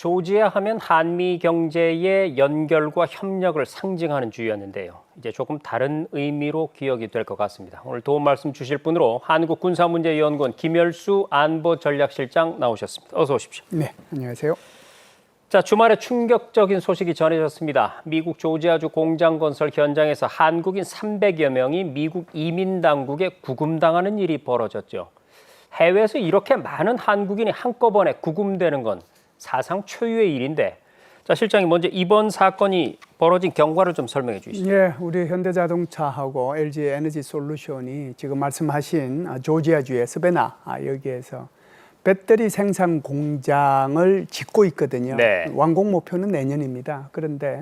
조지아 하면 한미 경제의 연결과 협력을 상징하는 주였는데요. 이제 조금 다른 의미로 기억이 될 것 같습니다. 오늘 도움 말씀 주실 분으로 한국군사문제연구원 김열수 안보전략실장 나오셨습니다. 어서 오십시오. 네, 안녕하세요. 자, 주말에 충격적인 소식이 전해졌습니다. 미국 조지아주 공장 건설 현장에서 한국인 300여 명이 미국 이민당국에 구금당하는 일이 벌어졌죠. 해외에서 이렇게 많은 한국인이 한꺼번에 구금되는 건 사상 초유의 일인데, 자, 실장님 먼저 이번 사건이 벌어진 경과를 좀 설명해 주시죠. 예, 우리 현대자동차하고 LG 에너지솔루션이 지금 말씀하신 조지아주의 스베나 여기에서 배터리 생산 공장을 짓고 있거든요. 네. 완공 목표는 내년입니다. 그런데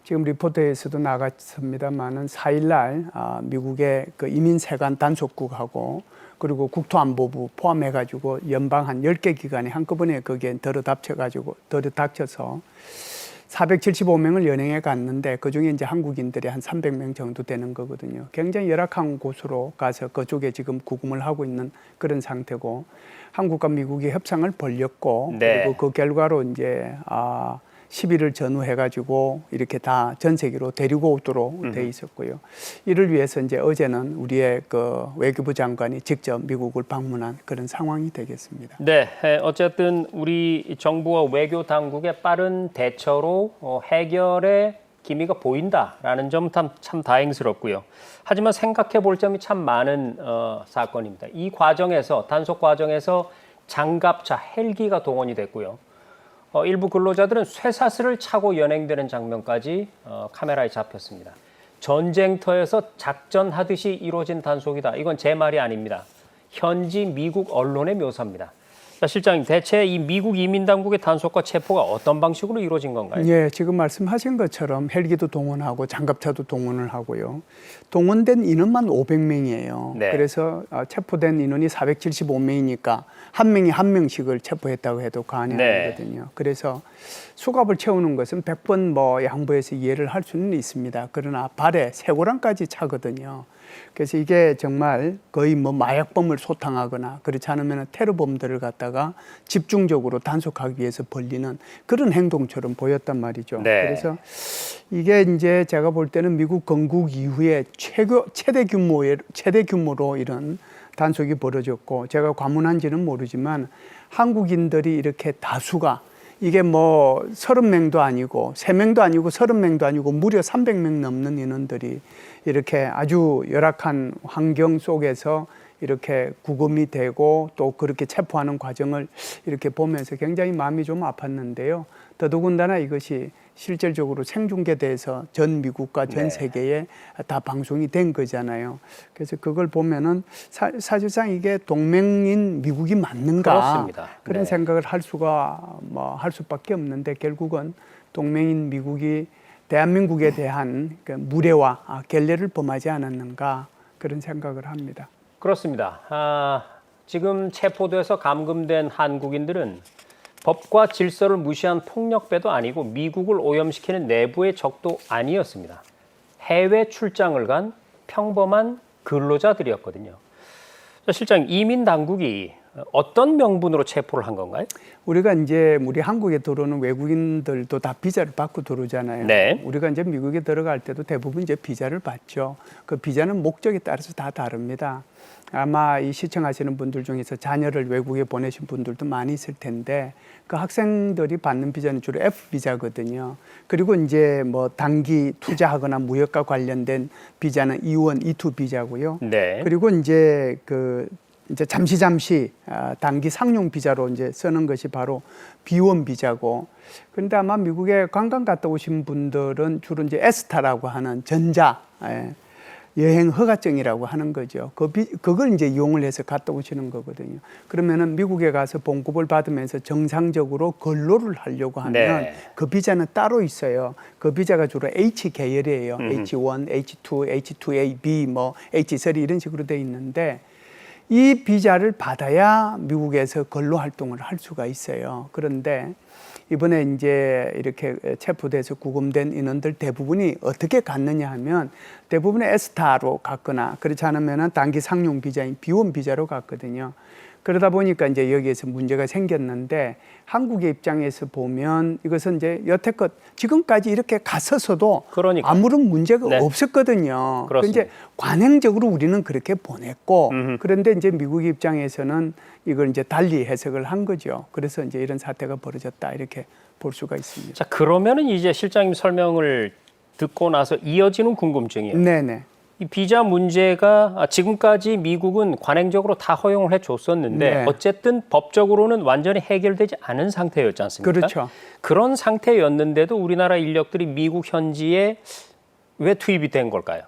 지금 리포트에서도 나갔습니다만은 4일날 미국의 그 이민세관 단속국하고 그리고 국토안보부 포함해가지고 연방 한 10개 기관이 한꺼번에 거기에 들어닥쳐서 475명을 연행해 갔는데 그중에 이제 한국인들이 한 300명 정도 되는 거거든요. 굉장히 열악한 곳으로 가서 그쪽에 지금 구금을 하고 있는 그런 상태고, 한국과 미국이 협상을 벌였고, 네. 그리고 그 결과로 이제 10일을 전후해가지고 이렇게 다 전 세계로 데리고 오도록 돼 있었고요. 이를 위해서 이제 어제는 우리의 그 외교부 장관이 직접 미국을 방문한 그런 상황이 되겠습니다. 네, 어쨌든 우리 정부와 외교 당국의 빠른 대처로 해결의 기미가 보인다라는 점 참 다행스럽고요. 하지만 생각해 볼 점이 참 많은 사건입니다. 이 과정에서 단속 과정에서 장갑차, 헬기가 동원이 됐고요. 일부 근로자들은 쇠사슬을 차고 연행되는 장면까지 카메라에 잡혔습니다. 전쟁터에서 작전하듯이 이루어진 단속이다. 이건 제 말이 아닙니다. 현지 미국 언론의 묘사입니다. 자, 실장님, 대체 이 미국 이민당국의 단속과 체포가 어떤 방식으로 이루어진 건가요? 예, 지금 말씀하신 것처럼 헬기도 동원하고 장갑차도 동원을 하고요. 동원된 인원만 500명이에요. 네. 그래서 체포된 인원이 475명이니까 한 명이 한 명씩을 체포했다고 해도 과언이 아니거든요. 그래서 수갑을 채우는 것은 100번 뭐 양보해서 이해를 할 수는 있습니다. 그러나 발에 쇠고랑까지 차거든요. 그래서 이게 정말 거의 뭐 마약범을 소탕하거나 그렇지 않으면 테러범들을 갖다가 집중적으로 단속하기 위해서 벌리는 그런 행동처럼 보였단 말이죠. 네. 그래서 이게 이제 제가 볼 때는 미국 건국 이후에 최대 규모로 이런 단속이 벌어졌고, 제가 과문한지는 모르지만 한국인들이 이렇게 다수가 이게 뭐 30명도 아니고 3명도 아니고 30명도 아니고 무려 300명 넘는 인원들이 이렇게 아주 열악한 환경 속에서 이렇게 구금이 되고 또 그렇게 체포하는 과정을 이렇게 보면서 굉장히 마음이 좀 아팠는데요. 더더군다나 이것이 실질적으로 생중계돼서 전 미국과 전 세계에 다 방송이 된 거잖아요. 그래서 그걸 보면은 사실상 이게 동맹인 미국이 맞는가, 그렇습니다. 그런 네. 생각을 할 수밖에 없는데, 결국은 동맹인 미국이 대한민국에 대한 그 무례와 결례를 범하지 않았는가, 그런 생각을 합니다. 그렇습니다. 지금 체포돼서 감금된 한국인들은 법과 질서를 무시한 폭력배도 아니고 미국을 오염시키는 내부의 적도 아니었습니다. 해외 출장을 간 평범한 근로자들이었거든요. 자, 실장님, 이민 당국이 어떤 명분으로 체포를 한 건가요? 우리가 이제 우리 한국에 들어오는 외국인들도 다 비자를 받고 들어오잖아요. 네. 우리가 이제 미국에 들어갈 때도 대부분 이제 비자를 받죠. 그 비자는 목적에 따라서 다 다릅니다. 아마 이 시청하시는 분들 중에서 자녀를 외국에 보내신 분들도 많이 있을 텐데, 그 학생들이 받는 비자는 주로 F 비자거든요. 그리고 이제 뭐 단기 투자하거나 무역과 관련된 비자는 E1, E2 비자고요. 네. 그리고 이제 이제 잠시 단기 상용 비자로 이제 쓰는 것이 바로 B1 비자고, 그런데 아마 미국에 관광 갔다 오신 분들은 주로 이제 에스타라고 하는 전자 여행 허가증이라고 하는 거죠. 그걸 이제 이용을 해서 갔다 오시는 거거든요. 그러면은 미국에 가서 봉급을 받으면서 정상적으로 근로를 하려고 하면 그 비자는 따로 있어요. 그 비자가 주로 H 계열이에요. H1, H2, H2A, B, 뭐 H3 이런 식으로 돼 있는데, 이 비자를 받아야 미국에서 근로 활동을 할 수가 있어요. 그런데 이번에 이제 이렇게 체포돼서 구금된 인원들 대부분이 어떻게 갔느냐 하면 대부분의 에스타로 갔거나 그렇지 않으면 단기 상용 비자인 B1 비자로 갔거든요. 그러다 보니까 이제 여기에서 문제가 생겼는데 한국의 입장에서 보면 이것은 이제 여태껏 지금까지 이렇게 갔었어도 그러니까. 아무런 문제가 네. 없었거든요. 그렇습니다. 이제 관행적으로 우리는 그렇게 보냈고 음흠. 그런데 이제 미국 입장에서는 이걸 이제 달리 해석을 한 거죠. 그래서 이제 이런 사태가 벌어졌다 이렇게 볼 수가 있습니다. 자, 그러면은 이제 실장님 설명을 듣고 나서 이어지는 궁금증이에요. 네네. 이 비자 문제가 지금까지 미국은 관행적으로 다 허용을 해줬었는데 네. 어쨌든 법적으로는 완전히 해결되지 않은 상태였지 않습니까? 그렇죠. 그런 상태였는데도 우리나라 인력들이 미국 현지에 왜 투입이 된 걸까요?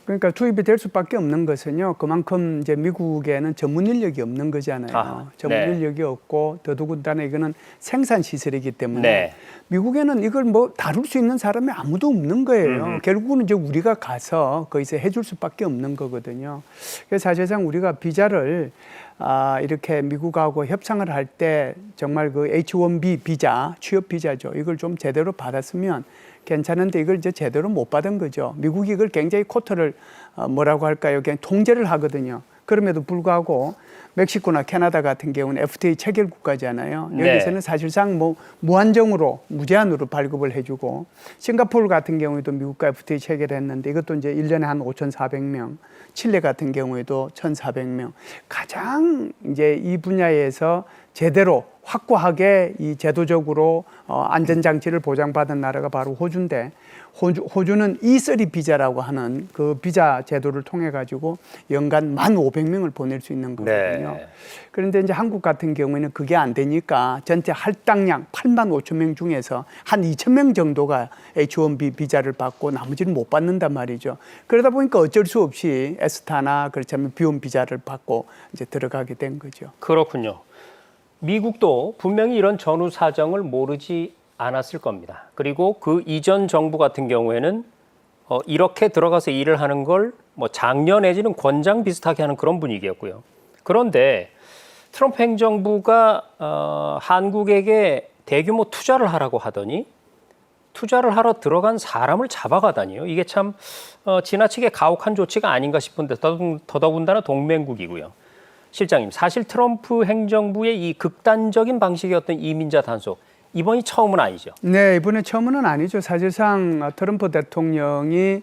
그러니까 투입이 될 수밖에 없는 것은요. 그만큼 이제 미국에는 전문 인력이 없는 거잖아요. 아, 전문 네. 인력이 없고 더더군다나 이거는 생산 시설이기 때문에 네. 미국에는 이걸 뭐 다룰 수 있는 사람이 아무도 없는 거예요. 결국은 이제 우리가 가서 거기서 해줄 수밖에 없는 거거든요. 그래서 사실상 우리가 비자를 이렇게 미국하고 협상을 할 때 정말 그 H-1B 비자, 취업 비자죠. 이걸 좀 제대로 받았으면 괜찮은데 이걸 이제 제대로 못 받은 거죠. 미국이 이걸 굉장히 쿼터를 뭐라고 할까요? 그냥 통제를 하거든요. 그럼에도 불구하고 멕시코나 캐나다 같은 경우는 FTA 체결 국가잖아요. 네. 여기서는 사실상 뭐 무한정으로 무제한으로 발급을 해주고 싱가포르 같은 경우에도 미국과 FTA 체결했는데 이것도 이제 1년에 한 5,400명, 칠레 같은 경우에도 1,400명. 가장 이제 이 분야에서 제대로 확고하게 이 제도적으로 안전장치를 보장받은 나라가 바로 호주인데 호주는 E3 비자라고 하는 그 비자 제도를 통해 가지고 연간 1,500명을 보낼 수 있는 거거든요. 네. 그런데 이제 한국 같은 경우에는 그게 안 되니까 전체 할당량 85,000명 중에서 한 2,000명 정도가 H-1B 비자를 받고 나머지는 못 받는단 말이죠. 그러다 보니까 어쩔 수 없이 에스타나 그렇다면 B1 비자를 받고 이제 들어가게 된 거죠. 그렇군요. 미국도 분명히 이런 전후 사정을 모르지 않았을 겁니다. 그리고 그 이전 정부 같은 경우에는 이렇게 들어가서 일을 하는 걸 뭐 장려 내지는 권장 비슷하게 하는 그런 분위기였고요. 그런데 트럼프 행정부가 한국에게 대규모 투자를 하라고 하더니 투자를 하러 들어간 사람을 잡아가다니요. 이게 참 지나치게 가혹한 조치가 아닌가 싶은데 더더군다나 동맹국이고요. 실장님, 사실 트럼프 행정부의 이 극단적인 방식의 어떤 이민자 단속, 이번이 처음은 아니죠. 네, 이번에 처음은 아니죠. 사실상 트럼프 대통령이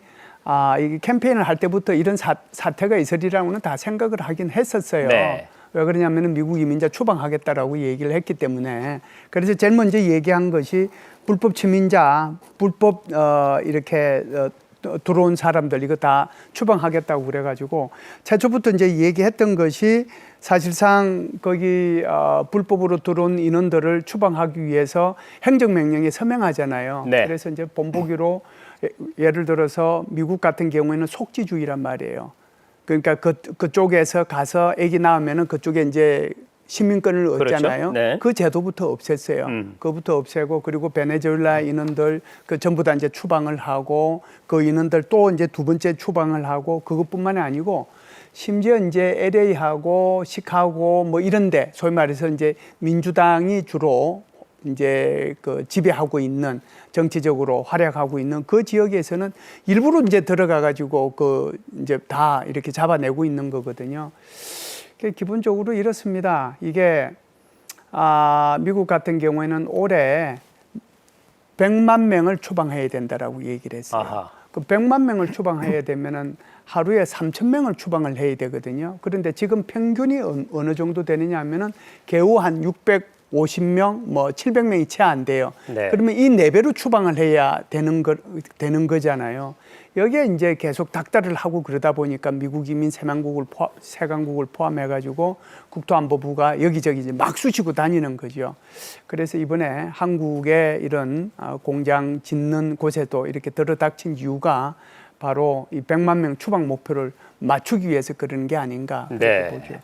이 캠페인을 할 때부터 이런 사태가 있으리라고는 다 생각을 하긴 했었어요. 네. 왜 그러냐면 미국 이민자 추방하겠다라고 얘기를 했기 때문에 그래서 제일 먼저 얘기한 것이 불법 침민자, 불법 이렇게 들어온 사람들 이거 다 추방하겠다고 그래가지고 최초부터 이제 얘기했던 것이 사실상 거기 불법으로 들어온 인원들을 추방하기 위해서 행정명령에 서명하잖아요. 네. 그래서 이제 본보기로 예를 들어서 미국 같은 경우에는 속지주의란 말이에요. 그러니까 그쪽에서 가서 아기 낳으면은 그쪽에 이제 시민권을 얻잖아요. 그렇죠. 네. 그 제도부터 없앴어요. 그부터 없애고 그리고 베네수엘라 인원들 그 전부 다 이제 추방을 하고 그 인원들 또 이제 두 번째 추방을 하고 그것뿐만이 아니고 심지어 이제 LA하고 시카고 뭐 이런데 소위 말해서 이제 민주당이 주로 이제 그 지배하고 있는 정치적으로 활약하고 있는 그 지역에서는 일부러 이제 들어가 가지고 그 이제 다 이렇게 잡아내고 있는 거거든요. 기본적으로 이렇습니다. 이게 미국 같은 경우에는 올해 100만 명을 추방해야 된다라고 얘기를 했어요. 아하. 그 100만 명을 추방해야 되면은 하루에 3,000명을 추방을 해야 되거든요. 그런데 지금 평균이 어느 정도 되느냐 하면은 겨우 한 650명, 뭐 700명이 채 안 돼요. 네. 그러면 이 4배로 추방을 해야 되는 거잖아요. 여기에 이제 계속 닥달을 하고 그러다 보니까 미국 이민 세관국을 포함해가지고 국토안보부가 여기저기 이제 막 쑤시고 다니는 거죠. 그래서 이번에 한국의 이런 공장 짓는 곳에도 이렇게 들어닥친 이유가 바로 이 100만 명 추방 목표를 맞추기 위해서 그러는 게 아닌가 네. 보죠.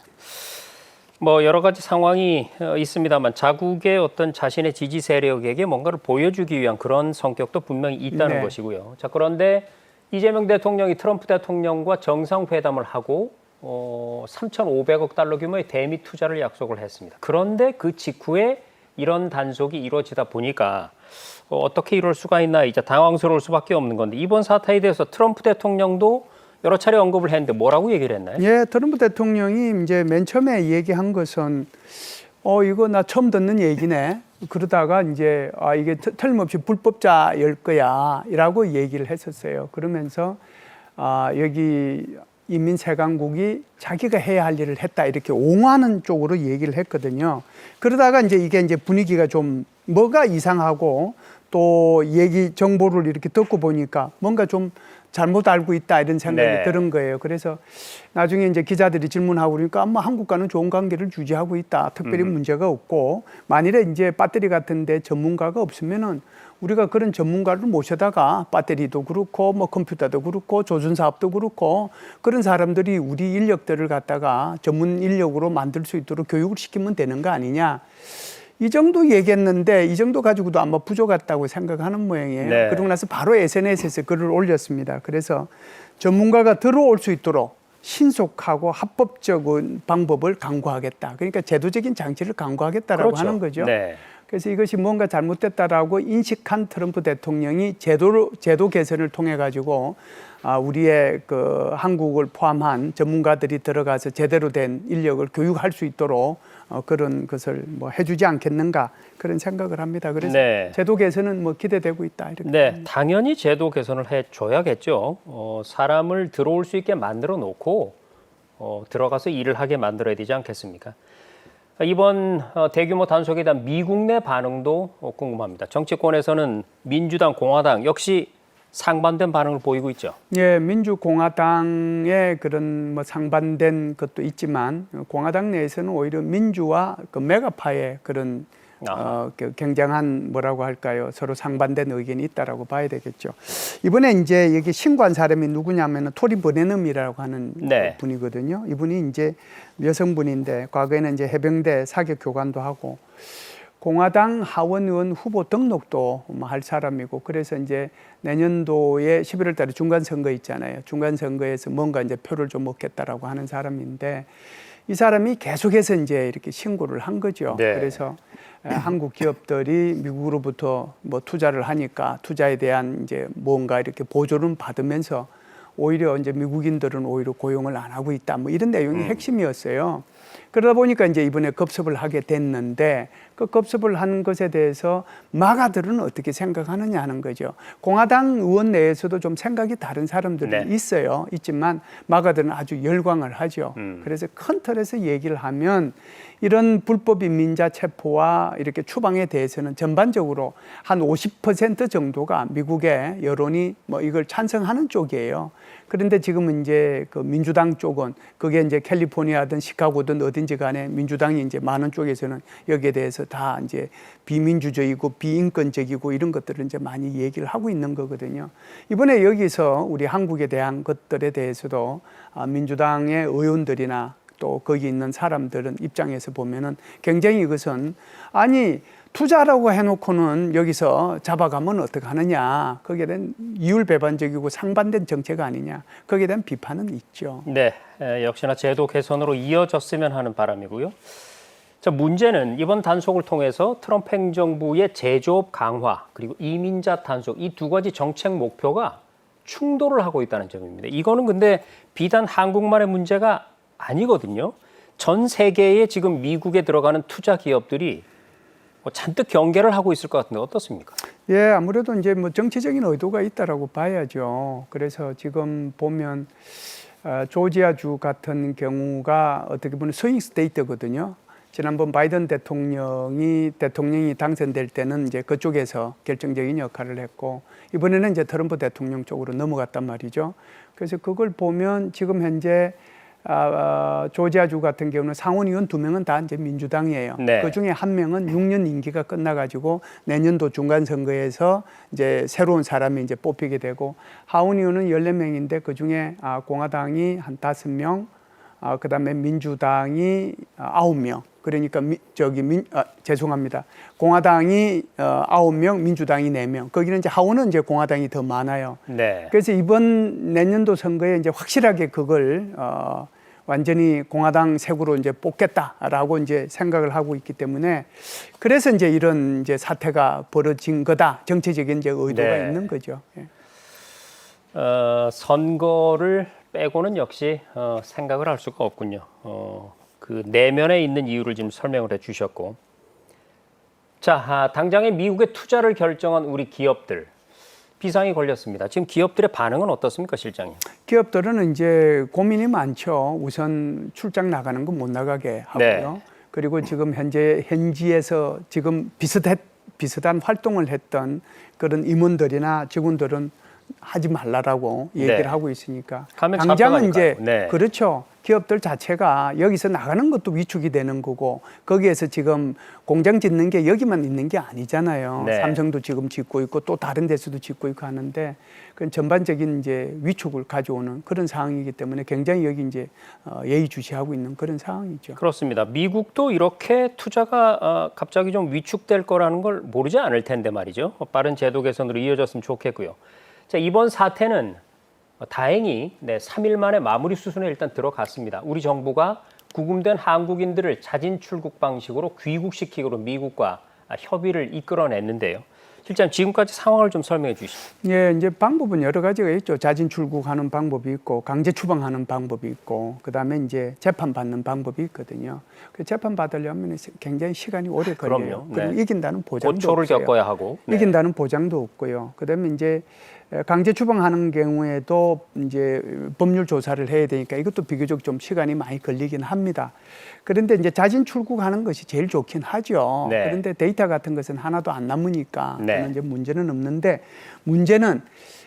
뭐 여러 가지 상황이 있습니다만 자국의 어떤 자신의 지지 세력에게 뭔가를 보여주기 위한 그런 성격도 분명히 있다는 네. 것이고요. 자, 그런데 이재명 대통령이 트럼프 대통령과 정상회담을 하고 3,500억 달러 규모의 대미 투자를 약속을 했습니다. 그런데 그 직후에 이런 단속이 이루어지다 보니까 어떻게 이럴 수가 있나 이제 당황스러울 수밖에 없는 건데 이번 사태에 대해서 트럼프 대통령도 여러 차례 언급을 했는데 뭐라고 얘기를 했나요? 예, 트럼프 대통령이 이제 맨 처음에 얘기한 것은 이거 나 처음 듣는 얘기네. 그러다가 이제 이게 틀림없이 불법자일 거야라고 얘기를 했었어요. 그러면서 여기 인민세관국이 자기가 해야 할 일을 했다 이렇게 옹호하는 쪽으로 얘기를 했거든요. 그러다가 이게 이제 분위기가 좀 뭐가 이상하고 또 얘기 정보를 이렇게 듣고 보니까 뭔가 좀 잘못 알고 있다 이런 생각이 네. 드는 거예요. 그래서 나중에 이제 기자들이 질문하고 그러니까 한국과는 좋은 관계를 유지하고 있다. 특별히 문제가 없고 만일에 이제 배터리 같은데 전문가가 없으면은 우리가 그런 전문가를 모셔다가 배터리도 그렇고 뭐 컴퓨터도 그렇고 조준사업도 그렇고 그런 사람들이 우리 인력들을 갖다가 전문 인력으로 만들 수 있도록 교육을 시키면 되는 거 아니냐. 이 정도 얘기했는데 이 정도 가지고도 아마 부족했다고 생각하는 모양이에요. 네. 그러고 나서 바로 SNS에서 글을 올렸습니다. 그래서 전문가가 들어올 수 있도록 신속하고 합법적인 방법을 강구하겠다. 그러니까 제도적인 장치를 강구하겠다라고 그렇죠. 하는 거죠. 네. 그래서 이것이 뭔가 잘못됐다라고 인식한 트럼프 대통령이 제도 개선을 통해 가지고 우리의 그 한국을 포함한 전문가들이 들어가서 제대로 된 인력을 교육할 수 있도록 그런 것을 뭐 해주지 않겠는가 그런 생각을 합니다. 그래서 네. 제도 개선은 뭐 기대되고 있다 이렇게. 네, 당연히 제도 개선을 해줘야겠죠. 사람을 들어올 수 있게 만들어 놓고 들어가서 일을 하게 만들어야 되지 않겠습니까? 이번 대규모 단속에 대한 미국 내 반응도 궁금합니다. 정치권에서는 민주당, 공화당 역시 상반된 반응을 보이고 있죠. 예, 민주공화당의 그런 뭐 상반된 것도 있지만 공화당 내에서는 오히려 민주와 그 메가파의 그런 그 굉장한 뭐라고 할까요? 서로 상반된 의견이 있다라고 봐야 되겠죠. 이번에 이제 여기 신고한 사람이 누구냐면은 토리 버네넘이라고 하는 네. 분이거든요. 이분이 이제 여성분인데 과거에는 이제 해병대 사격 교관도 하고 공화당 하원 의원 후보 등록도 할 사람이고 그래서 이제 내년도에 11월 달에 중간 선거 있잖아요. 중간 선거에서 뭔가 이제 표를 좀 얻겠다라고 하는 사람인데 이 사람이 계속해서 이제 이렇게 신고를 한 거죠. 네. 그래서 한국 기업들이 미국으로부터 뭐 투자를 하니까 투자에 대한 이제 뭔가 이렇게 보조를 받으면서 오히려 이제 미국인들은 오히려 고용을 안 하고 있다. 뭐 이런 내용이 핵심이었어요. 그러다 보니까 이제 이번에 급습을 하게 됐는데 그 급습을 한 것에 대해서 마가들은 어떻게 생각하느냐 하는 거죠. 공화당 의원 내에서도 좀 생각이 다른 사람들은 네. 있어요. 있지만 마가들은 아주 열광을 하죠. 그래서 큰 틀에서 얘기를 하면 이런 불법 인민자 체포와 이렇게 추방에 대해서는 전반적으로 한 50% 정도가 미국의 여론이 뭐 이걸 찬성하는 쪽이에요. 그런데 지금은 이제 그 민주당 쪽은 그게 이제 캘리포니아든 시카고든 어딘지 간에 민주당이 이제 많은 쪽에서는 여기에 대해서 다 이제 비민주적이고 비인권적이고 이런 것들을 이제 많이 얘기를 하고 있는 거거든요. 이번에 여기서 우리 한국에 대한 것들에 대해서도 민주당의 의원들이나 또 거기 있는 사람들은 입장에서 보면은 굉장히 이것은 아니 투자라고 해놓고는 여기서 잡아가면 어떻게 하느냐. 거기에 대한 이율배반적이고 상반된 정책 아니냐. 거기에 대한 비판은 있죠. 네, 역시나 제도 개선으로 이어졌으면 하는 바람이고요. 자, 문제는 이번 단속을 통해서 트럼프 행정부의 제조업 강화 그리고 이민자 단속 이 두 가지 정책 목표가 충돌을 하고 있다는 점입니다. 이거는 근데 비단 한국만의 문제가 아니거든요. 전 세계에 지금 미국에 들어가는 투자 기업들이 잔뜩 경계를 하고 있을 것 같은데 어떻습니까? 예, 아무래도 이제 뭐 정치적인 의도가 있다라고 봐야죠. 그래서 지금 보면 조지아주 같은 경우가 어떻게 보면 스윙 스테이트거든요. 지난번 바이든 대통령이 당선될 때는 이제 그쪽에서 결정적인 역할을 했고 이번에는 이제 트럼프 대통령 쪽으로 넘어갔단 말이죠. 그래서 그걸 보면 지금 현재 조지아주 같은 경우는 상원의원 2명은 다 이제 민주당이에요. 네. 그 중에 1명은 6년 임기가 끝나가지고 내년도 중간 선거에서 이제 새로운 사람이 이제 뽑히게 되고 하원의원은 14명인데 그 중에 공화당이 한 5명, 그다음에 민주당이 9명. 그러니까 죄송합니다. 공화당이 9명, 민주당이 4명. 거기는 이제 하원은 이제 공화당이 더 많아요. 네. 그래서 이번 내년도 선거에 이제 확실하게 그걸 완전히 공화당 색으로 이제 뽑겠다라고 이제 생각을 하고 있기 때문에 그래서 이제 이런 이제 사태가 벌어진 거다. 정치적인 이제 의도가 네. 있는 거죠. 예. 선거를 빼고는 역시 생각을 할 수가 없군요. 그 내면에 있는 이유를 지금 설명을 해주셨고, 자, 당장에 미국의 투자를 결정한 우리 기업들 비상이 걸렸습니다. 지금 기업들의 반응은 어떻습니까, 실장님? 기업들은 이제 고민이 많죠. 우선 출장 나가는 거 못 나가게 하고요. 네. 그리고 지금 현지에서 지금 비슷한 활동을 했던 그런 임원들이나 직원들은 하지 말라라고 얘기를 네. 하고 있으니까 가면 당장은 이제 잡혀가니까요. 네. 그렇죠. 기업들 자체가 여기서 나가는 것도 위축이 되는 거고 거기에서 지금 공장 짓는 게 여기만 있는 게 아니잖아요. 네. 삼성도 지금 짓고 있고 또 다른 데서도 짓고 있고 하는데 그 전반적인 이제 위축을 가져오는 그런 상황이기 때문에 굉장히 여기 이제 예의주시하고 있는 그런 상황이죠. 그렇습니다. 미국도 이렇게 투자가 갑자기 좀 위축될 거라는 걸 모르지 않을 텐데 말이죠. 빠른 제도 개선으로 이어졌으면 좋겠고요. 자, 이번 사태는 다행히 3일 만에 마무리 수순에 일단 들어갔습니다. 우리 정부가 구금된 한국인들을 자진 출국 방식으로 귀국시키기로 미국과 협의를 이끌어냈는데요. 실장 지금까지 상황을 좀 설명해 주시죠. 예, 이제 방법은 여러 가지가 있죠. 자진 출국하는 방법이 있고 강제 추방하는 방법이 있고 그다음에 이제 재판 받는 방법이 있거든요. 그 재판 받으려면 굉장히 시간이 오래 걸려요. 그럼요. 네. 그리고 이긴다는 보장도 고초를 없어요. 겪어야 하고. 네. 이긴다는 보장도 없고요. 그다음에 이제 강제 추방하는 경우에도 이제 법률 조사를 해야 되니까 이것도 비교적 좀 시간이 많이 걸리긴 합니다. 그런데 이제 자진 출국하는 것이 제일 좋긴 하죠. 네. 그런데 데이터 같은 것은 하나도 안 남으니까 네. 그런 이제 문제는 없는데 문제는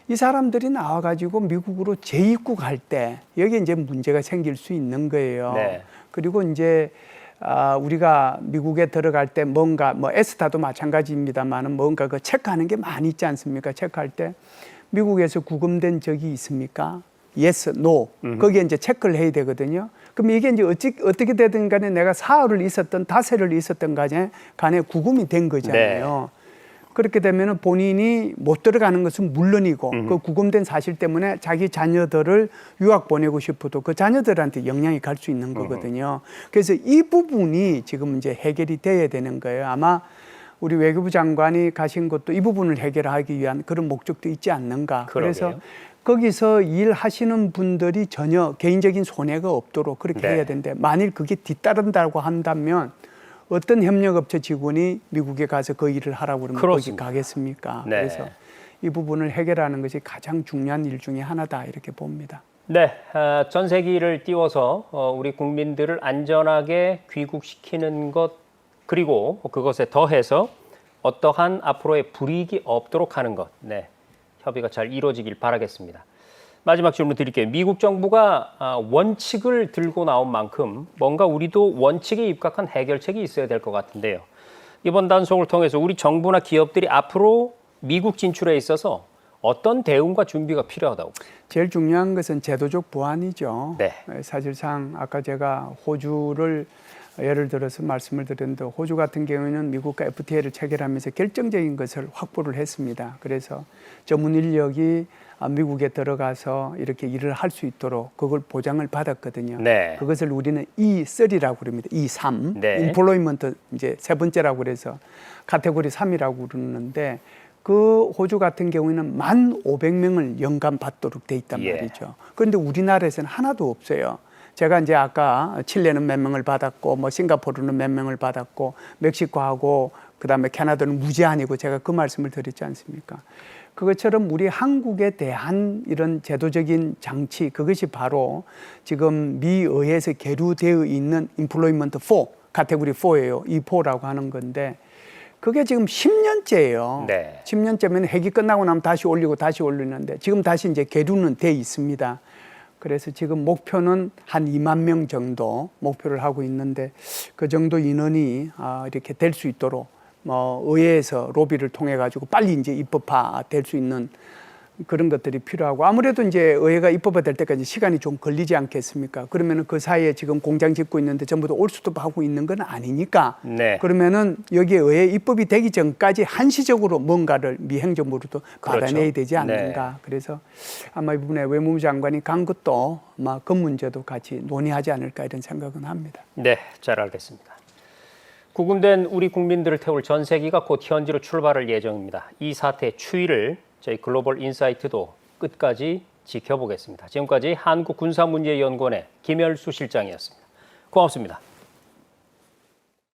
이 사람들이 나와가지고 미국으로 재입국할 때 여기 이제 문제가 생길 수 있는 거예요. 네. 그리고 이제 우리가 미국에 들어갈 때 뭔가 뭐 에스타도 마찬가지입니다만은 뭔가 그 체크하는 게 많이 있지 않습니까? 체크할 때 미국에서 구금된 적이 있습니까? Yes, No. 거기에 이제 체크를 해야 되거든요. 그럼 이게 이제 어떻게 되든 간에 내가 사흘을 있었던 다세를 있었던 간에 구금이 된 거잖아요. 그렇게 되면 본인이 못 들어가는 것은 물론이고 그 구금된 사실 때문에 자기 자녀들을 유학 보내고 싶어도 그 자녀들한테 영향이 갈 수 있는 거거든요. 그래서 이 부분이 지금 이제 해결이 돼야 되는 거예요. 아마 우리 외교부 장관이 가신 것도 이 부분을 해결하기 위한 그런 목적도 있지 않는가. 그래서 그러게요. 거기서 일하시는 분들이 전혀 개인적인 손해가 없도록 그렇게 네. 해야 되는데 만일 그게 뒤따른다고 한다면 어떤 협력업체 직원이 미국에 가서 그 일을 하라고 그러면 그렇습니다. 거기 가겠습니까? 네. 그래서 이 부분을 해결하는 것이 가장 중요한 일 중에 하나다 이렇게 봅니다. 네, 전세기를 띄워서 우리 국민들을 안전하게 귀국시키는 것 그리고 그것에 더해서 어떠한 앞으로의 불이익이 없도록 하는 것, 네, 협의가 잘 이루어지길 바라겠습니다. 마지막 질문 드릴게요. 미국 정부가 원칙을 들고 나온 만큼 뭔가 우리도 원칙에 입각한 해결책이 있어야 될 것 같은데요. 이번 단속을 통해서 우리 정부나 기업들이 앞으로 미국 진출에 있어서 어떤 대응과 준비가 필요하다고 보세요? 제일 중요한 것은 제도적 보완이죠. 네. 사실상 아까 제가 호주를 예를 들어서 말씀을 드렸는데 호주 같은 경우에는 미국과 FTA를 체결하면서 결정적인 것을 확보를 했습니다. 그래서 전문 인력이 미국에 들어가서 이렇게 일을 할 수 있도록 그걸 보장을 받았거든요. 네. 그것을 우리는 E3라고 그럽니다. E3. 네. 인플로이먼트 이제 세 번째라고 그래서 카테고리 3이라고 그러는데 그 호주 같은 경우에는 1,500명을 연간 받도록 돼 있단 예. 말이죠. 그런데 우리나라에서는 하나도 없어요. 제가 이제 아까 칠레는 몇 명을 받았고 뭐 싱가포르는 몇 명을 받았고 멕시코하고 그다음에 캐나다는 무제한이고 제가 그 말씀을 드렸지 않습니까? 그것처럼 우리 한국에 대한 이런 제도적인 장치 그것이 바로 지금 미 의회에서 계류되어 있는 임플로이먼트 4 카테고리 4예요. E4라고 하는 건데 그게 지금 10년째예요. 네. 10년째면 회기 끝나고 나면 다시 올리고 다시 올리는데 지금 다시 이제 계류는 돼 있습니다. 그래서 지금 목표는 한 2만 명 정도 목표를 하고 있는데 그 정도 인원이 이렇게 될 수 있도록 의회에서 로비를 통해 가지고 빨리 이제 입법화 될 수 있는 그런 것들이 필요하고 아무래도 이제 의회가 입법화 될 때까지 시간이 좀 걸리지 않겠습니까? 그러면은 그 사이에 지금 공장 짓고 있는데 전부 다 올 수도 하고 있는 건 아니니까. 네. 그러면은 여기에 의회 입법이 되기 전까지 한시적으로 뭔가를 미 행정부로도 그렇죠. 받아내야 되지 않는가. 네. 그래서 아마 이번에 외무부 장관이 간 것도 아마 그 문제도 같이 논의하지 않을까 이런 생각은 합니다. 네, 잘 알겠습니다. 구금된 우리 국민들을 태울 전세기가 곧 현지로 출발할 예정입니다. 이 사태의 추이를 저희 글로벌 인사이트도 끝까지 지켜보겠습니다. 지금까지 한국군사문제연구원의 김열수 실장이었습니다. 고맙습니다.